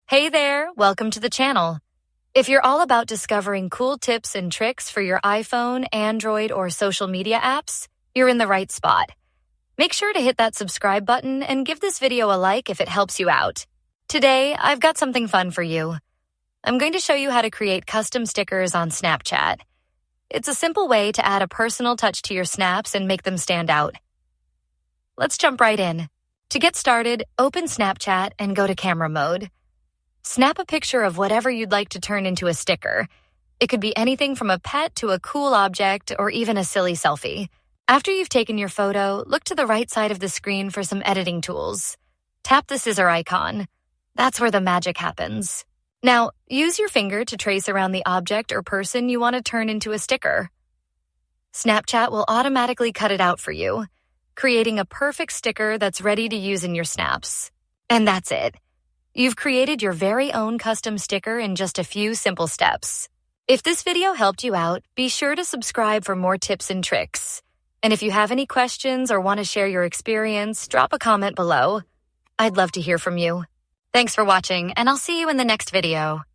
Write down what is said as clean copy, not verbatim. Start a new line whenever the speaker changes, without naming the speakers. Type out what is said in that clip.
Hey there, welcome to the channel. If you're all about discovering cool tips and tricks for your iPhone, Android, or social media apps, you're in the right spot. Make sure to hit that subscribe button and give this video a like if it helps you out. Today, I've got something fun for you. I'm going to show you how to create custom stickers on Snapchat. It's a simple way to add a personal touch to your snaps and make them stand out. Let's jump right in. To get started, open Snapchat and go to camera mode. Snap a picture of whatever you'd like to turn into a sticker. It could be anything from a pet to a cool object or even a silly selfie. After you've taken your photo, look to the right side of the screen for some editing tools. Tap the scissor icon. That's where the magic happens. Now, use your finger to trace around the object or person you want to turn into a sticker. Snapchat will automatically cut it out for you, creating a perfect sticker that's ready to use in your snaps. And that's it. You've created your very own custom sticker in just a few simple steps. If this video helped you out, be sure to subscribe for more tips and tricks. And if you have any questions or want to share your experience, drop a comment below. I'd love to hear from you. Thanks for watching, and I'll see you in the next video.